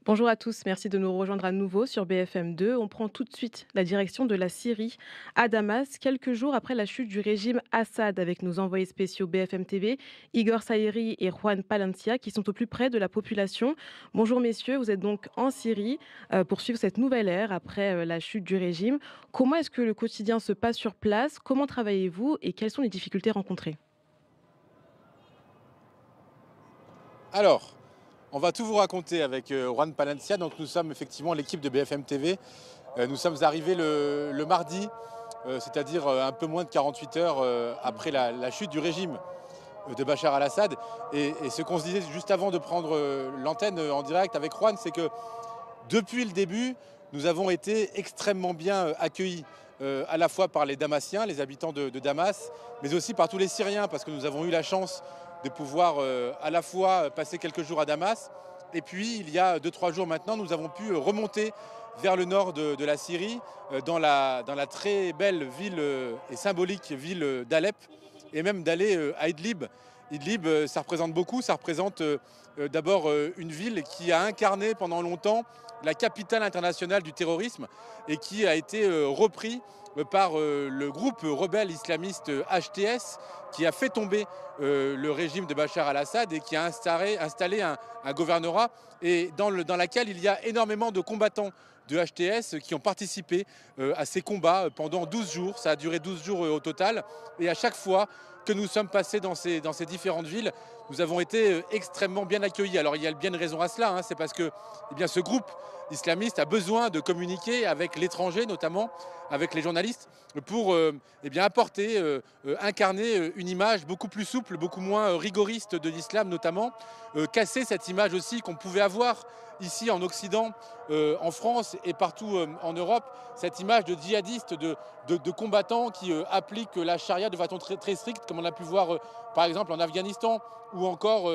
Bonjour à tous, merci de nous rejoindre à nouveau sur BFM2. On prend tout de suite la direction de la Syrie à Damas, quelques jours après la chute du régime Assad, avec nos envoyés spéciaux BFM TV, Igor Saïri et Juan Palencia, qui sont au plus près de la population. Bonjour messieurs, vous êtes donc en Syrie pour suivre cette nouvelle ère après la chute du régime. Comment est-ce que le quotidien se passe sur place? Comment travaillez-vous et quelles sont les difficultés rencontrées? Alors, on va tout vous raconter avec Juan Palencia. Donc, nous sommes effectivement l'équipe de BFM TV. Nous sommes arrivés le mardi, c'est-à-dire un peu moins de 48 heures après la chute du régime de Bachar al-Assad. Et ce qu'on se disait juste avant de prendre l'antenne en direct avec Juan, c'est que depuis le début, nous avons été extrêmement bien accueillis, à la fois par les Damassiens, les habitants de Damas, mais aussi par tous les Syriens, parce que nous avons eu la chance de pouvoir à la fois passer quelques jours à Damas, et puis il y a 2-3 jours maintenant, nous avons pu remonter vers le nord de la Syrie, dans la très belle ville et symbolique ville d'Alep, et même d'aller à Idlib. Idlib, ça représente beaucoup, ça représente d'abord une ville qui a incarné pendant longtemps la capitale internationale du terrorisme et qui a été repris par le groupe rebelle islamiste HTS qui a fait tomber le régime de Bachar al-Assad et qui a installé un gouvernorat et dans laquelle il y a énormément de combattants de HTS qui ont participé à ces combats pendant 12 jours. Ça a duré 12 jours au total. Et à chaque fois que nous sommes passés dans ces différentes villes, nous avons été extrêmement bien accueillis. Alors il y a bien une raison à cela, hein, c'est parce que ce groupe islamiste a besoin de communiquer avec l'étranger, notamment avec les journalistes, pour apporter, incarner une image beaucoup plus souple, beaucoup moins rigoriste de l'islam notamment, casser cette image aussi qu'on pouvait avoir ici en Occident, en France et partout en Europe, cette image de djihadistes, de combattants qui appliquent la charia de façon très, très stricte, comme on a pu voir par exemple en Afghanistan, ou encore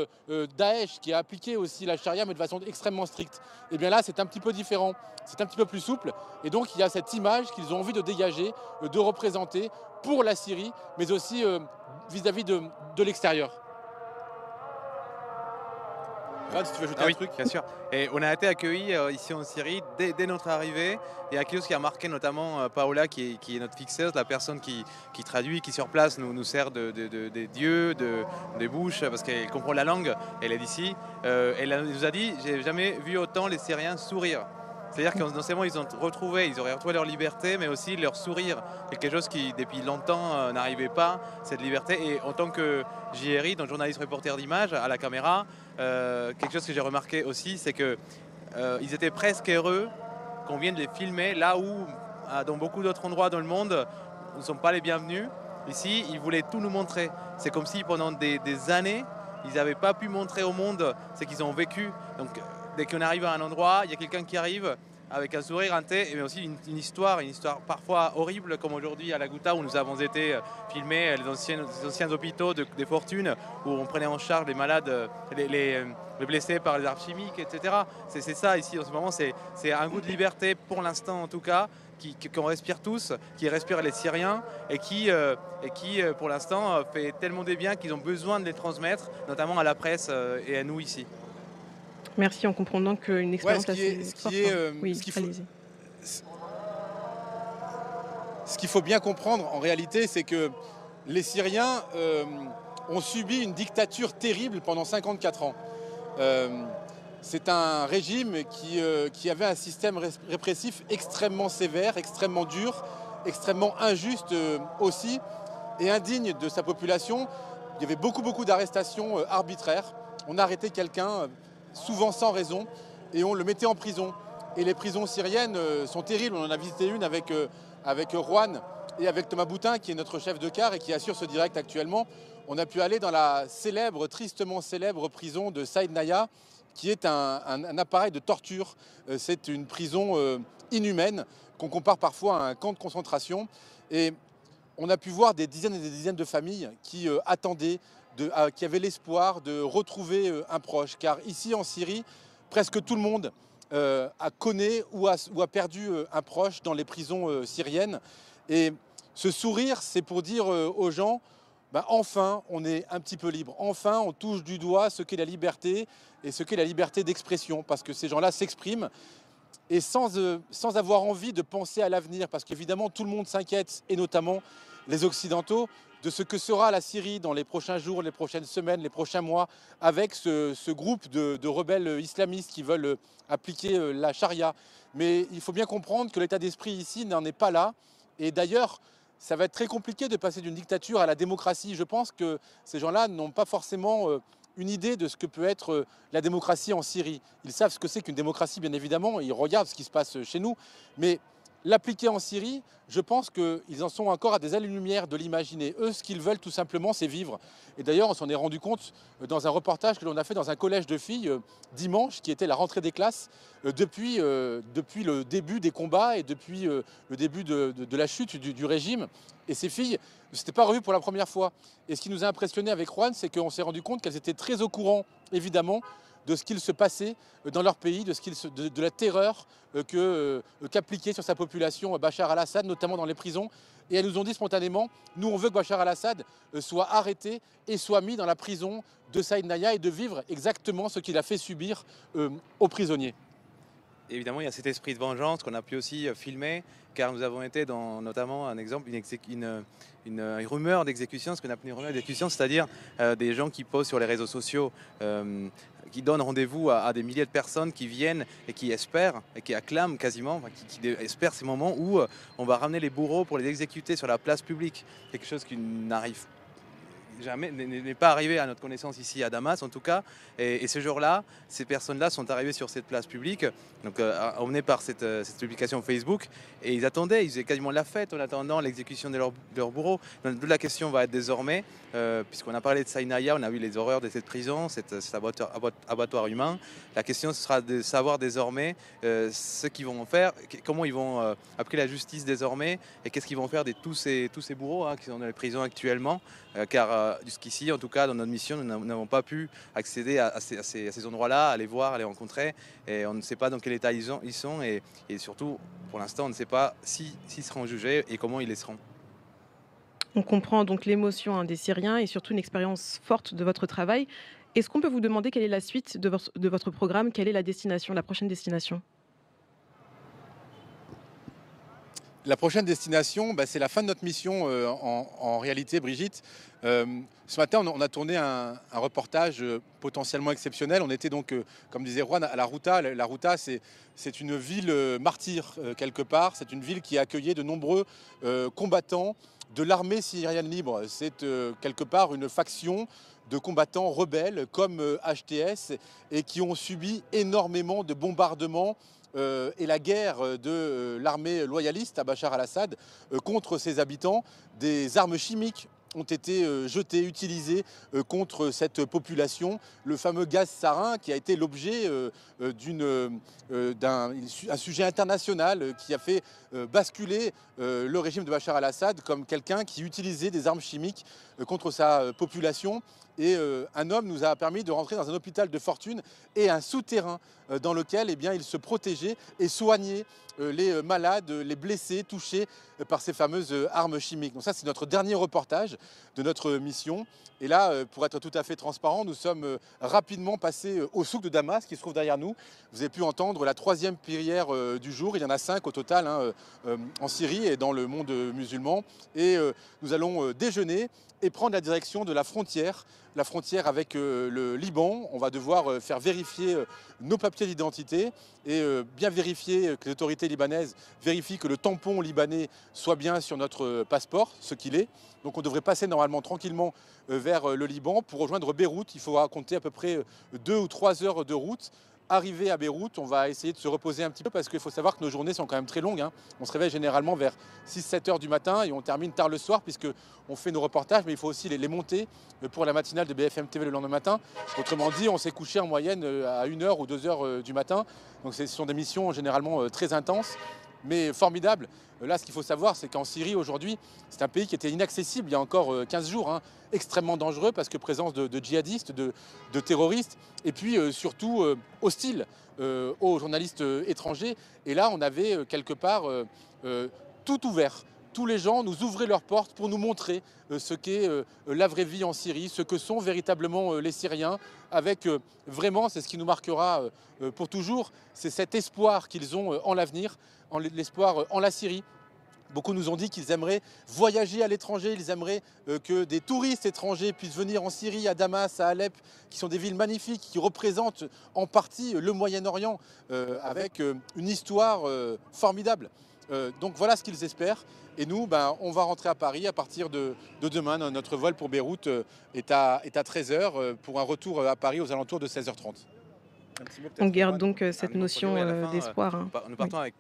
Daesh qui a appliqué aussi la charia mais de façon extrêmement stricte. Et bien là c'est un petit peu différent, c'est un petit peu plus souple, et donc il y a cette image qu'ils ont envie de dégager, de représenter pour la Syrie, mais aussi vis-à-vis de l'extérieur. Brad, si tu veux ajouter Ah un oui, truc. bien sûr. Et on a été accueillis ici en Syrie dès notre arrivée. Il y a quelque chose qui a marqué notamment Paola, qui est notre fixeuse, la personne qui traduit, qui sur place nous sert des dieux, des bouches, parce qu'elle comprend la langue, elle est d'ici. Elle nous a dit, j'ai jamais vu autant les Syriens sourire. C'est-à-dire que non seulement ils auraient retrouvé leur liberté, mais aussi leur sourire. Quelque chose qui, depuis longtemps, n'arrivait pas, cette liberté. Et en tant que JRI, donc journaliste reporter d'image, à la caméra, quelque chose que j'ai remarqué aussi, c'est que ils étaient presque heureux qu'on vienne les filmer là où, dans beaucoup d'autres endroits dans le monde, nous ne sommes pas les bienvenus. Ici, ils voulaient tout nous montrer. C'est comme si pendant des années, ils n'avaient pas pu montrer au monde ce qu'ils ont vécu. Donc, dès qu'on arrive à un endroit, il y a quelqu'un qui arrive avec un sourire, un thé, mais aussi une histoire parfois horrible, comme aujourd'hui à la Ghouta où nous avons été filmer les anciens hôpitaux des fortunes, où on prenait en charge les malades, les blessés par les armes chimiques, etc. C'est ça ici en ce moment, c'est un goût de liberté pour l'instant en tout cas, qu'on respire tous, qui respirent les Syriens et qui pour l'instant fait tellement des biens qu'ils ont besoin de les transmettre, notamment à la presse et à nous ici. Merci, en comprenant qu'une Ouais, expérience assez forte, hein. Oui, allez-y. ce qu'il faut bien comprendre en réalité, c'est que les Syriens ont subi une dictature terrible pendant 54 ans. Euh, c'est un régime qui avait un système répressif extrêmement sévère, extrêmement dur, extrêmement injuste aussi, et indigne de sa population. Il y avait beaucoup d'arrestations arbitraires. On arrêtait quelqu'un, souvent sans raison, et on le mettait en prison. Et les prisons syriennes sont terribles. On en a visité une avec Juan et avec Thomas Boutin, qui est notre chef de car et qui assure ce direct actuellement. On a pu aller dans la célèbre, tristement célèbre prison de Saïd Naya, qui est un appareil de torture. C'est une prison inhumaine qu'on compare parfois à un camp de concentration. Et on a pu voir des dizaines et des dizaines de familles qui attendaient, qui avaient l'espoir de retrouver un proche. Car ici en Syrie, presque tout le monde connaît ou a perdu un proche dans les prisons syriennes. Et ce sourire, c'est pour dire aux gens, bah, enfin, on est un petit peu libre. Enfin, on touche du doigt ce qu'est la liberté et ce qu'est la liberté d'expression, parce que ces gens-là s'expriment et sans avoir envie de penser à l'avenir, parce qu'évidemment tout le monde s'inquiète, et notamment les Occidentaux, de ce que sera la Syrie dans les prochains jours, les prochaines semaines, les prochains mois, avec ce groupe de rebelles islamistes qui veulent appliquer la charia. Mais il faut bien comprendre que l'état d'esprit ici n'en est pas là. Et d'ailleurs, ça va être très compliqué de passer d'une dictature à la démocratie. Je pense que ces gens-là n'ont pas forcément une idée de ce que peut être la démocratie en Syrie. Ils savent ce que c'est qu'une démocratie, bien évidemment, ils regardent ce qui se passe chez nous, mais l'appliquer en Syrie, je pense qu'ils en sont encore à des années-lumière de l'imaginer. Eux, ce qu'ils veulent tout simplement, c'est vivre. Et d'ailleurs, on s'en est rendu compte dans un reportage que l'on a fait dans un collège de filles dimanche, qui était la rentrée des classes, depuis le début des combats et depuis le début de la chute du régime. Et ces filles ne s'étaient pas revues pour la première fois. Et ce qui nous a impressionné avec Juan, c'est qu'on s'est rendu compte qu'elles étaient très au courant, évidemment, de ce qu'il se passait dans leur pays, de la terreur qu'appliquait sur sa population Bachar al-Assad, notamment dans les prisons. Et elles nous ont dit spontanément, nous on veut que Bachar al-Assad soit arrêté et soit mis dans la prison de Saïd Naya et de vivre exactement ce qu'il a fait subir aux prisonniers. Évidemment, il y a cet esprit de vengeance qu'on a pu aussi filmer, car nous avons été dans notamment un exemple, une rumeur d'exécution, ce qu'on appelle une rumeur d'exécution, c'est-à-dire des gens qui posent sur les réseaux sociaux, qui donnent rendez-vous à des milliers de personnes qui viennent et qui espèrent, et qui acclament quasiment, enfin, qui espèrent ces moments où on va ramener les bourreaux pour les exécuter sur la place publique. Quelque chose qui n'arrive jamais, n'est pas arrivé à notre connaissance ici à Damas en tout cas. Et ce jour-là, ces personnes-là sont arrivées sur cette place publique, donc emmenées par cette publication Facebook, et ils attendaient, ils faisaient quasiment la fête en attendant l'exécution de leur bourreau. Donc, la question va être désormais, puisqu'on a parlé de Saïd Naya, on a vu les horreurs de cette prison, cet abattoir humain. La question ce sera de savoir désormais ce qu'ils vont faire, comment ils vont appliquer la justice désormais, et qu'est-ce qu'ils vont faire de tous ces bourreaux qui sont dans les prisons actuellement, car jusqu'ici, en tout cas, dans notre mission, nous n'avons pas pu accéder à ces endroits-là, à les voir, à les rencontrer. Et on ne sait pas dans quel état ils sont. Et surtout, pour l'instant, on ne sait pas s'ils seront jugés et comment ils les seront. On comprend donc l'émotion des Syriens et surtout une expérience forte de votre travail. Est-ce qu'on peut vous demander quelle est la suite de votre programme? Quelle est la destination, la prochaine destination? La prochaine destination, bah, c'est la fin de notre mission en réalité, Brigitte. Ce matin, on a tourné un reportage potentiellement exceptionnel. On était donc, comme disait Juan, à la Routa. La Routa, c'est une ville martyre quelque part. C'est une ville qui a accueilli de nombreux combattants de l'armée syrienne libre. C'est quelque part une faction de combattants rebelles comme HTS et qui ont subi énormément de bombardements et la guerre de l'armée loyaliste à Bachar al-Assad contre ses habitants. Des armes chimiques ont été jetées, utilisées contre cette population. Le fameux gaz sarin qui a été l'objet d'un sujet international qui a fait basculer le régime de Bachar al-Assad comme quelqu'un qui utilisait des armes chimiques contre sa population. Et un homme nous a permis de rentrer dans un hôpital de fortune et un souterrain dans lequel il se protégeait et soignait les malades, les blessés, touchés par ces fameuses armes chimiques. Donc ça, c'est notre dernier reportage de notre mission. Et là, pour être tout à fait transparent, nous sommes rapidement passés au souk de Damas, qui se trouve derrière nous. Vous avez pu entendre la 3e prière du jour. Il y en a 5 au total en Syrie et dans le monde musulman. Et nous allons déjeuner et prendre la direction de la frontière avec le Liban. On va devoir faire vérifier nos papiers d'identité et bien vérifier que les autorités libanaises vérifient que le tampon libanais soit bien sur notre passeport, ce qu'il est. Donc on devrait passer normalement tranquillement vers le Liban pour rejoindre Beyrouth. Il faudra compter à peu près 2 ou 3 heures de route. Arrivé à Beyrouth, on va essayer de se reposer un petit peu parce qu'il faut savoir que nos journées sont quand même très longues. On se réveille généralement vers 6-7 heures du matin et on termine tard le soir puisqu'on fait nos reportages, mais il faut aussi les monter pour la matinale de BFM TV le lendemain matin. Autrement dit, on s'est couché en moyenne à 1 heure ou 2 heures du matin. Donc ce sont des missions généralement très intenses, mais formidables. Là, ce qu'il faut savoir, c'est qu'en Syrie, aujourd'hui, c'est un pays qui était inaccessible il y a encore 15 jours, extrêmement dangereux parce que présence de djihadistes, de terroristes, et puis surtout hostile aux journalistes étrangers. Et là, on avait quelque part tout tous les gens nous ouvraient leurs portes pour nous montrer ce qu'est la vraie vie en Syrie, ce que sont véritablement les Syriens, avec vraiment, c'est ce qui nous marquera pour toujours, c'est cet espoir qu'ils ont en l'avenir, l'espoir en la Syrie. Beaucoup nous ont dit qu'ils aimeraient voyager à l'étranger, ils aimeraient que des touristes étrangers puissent venir en Syrie, à Damas, à Alep, qui sont des villes magnifiques, qui représentent en partie le Moyen-Orient, avec une histoire formidable. Donc voilà ce qu'ils espèrent. Et nous, on va rentrer à Paris à partir de demain. Notre vol pour Beyrouth est à 13 h pour un retour à Paris aux alentours de 16 h 30. Un petit mot On peut-être, garde Juan. donc Un cette mot pour notion Joey à la fin, d'espoir, hein. nous Oui. partons avec.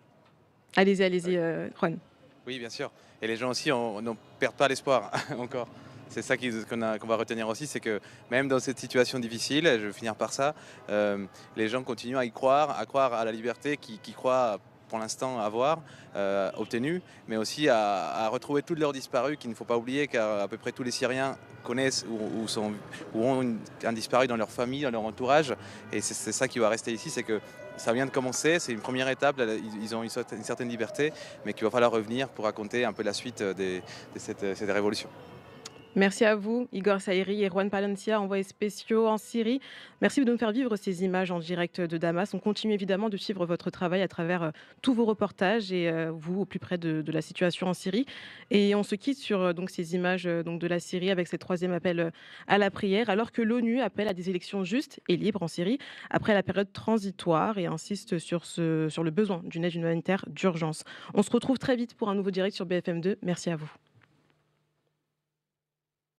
Allez-y, Oui, Juan. oui, bien sûr. Et les gens aussi ne perdent pas l'espoir encore. C'est ça qu'on va retenir aussi, c'est que même dans cette situation difficile, je vais finir par ça, les gens continuent à croire à la liberté qu'ils croient pour l'instant avoir obtenue, mais aussi à retrouver tous leurs disparus, qu'il ne faut pas oublier qu'à peu près tous les Syriens connaissent ou ont un disparu dans leur famille, dans leur entourage, et c'est ça qui va rester ici, c'est que ça vient de commencer, c'est une première étape, ils ont une certaine liberté, mais qu'il va falloir revenir pour raconter un peu la suite de cette révolution. Merci à vous, Igor Saïri et Juan Palencia, envoyés spéciaux en Syrie. Merci de nous faire vivre ces images en direct de Damas. On continue évidemment de suivre votre travail à travers tous vos reportages et vous au plus près de la situation en Syrie. Et on se quitte sur donc ces images donc de la Syrie avec cette troisième appel à la prière, alors que l'ONU appelle à des élections justes et libres en Syrie après la période transitoire et insiste sur le besoin d'une aide humanitaire d'urgence. On se retrouve très vite pour un nouveau direct sur BFM2. Merci à vous.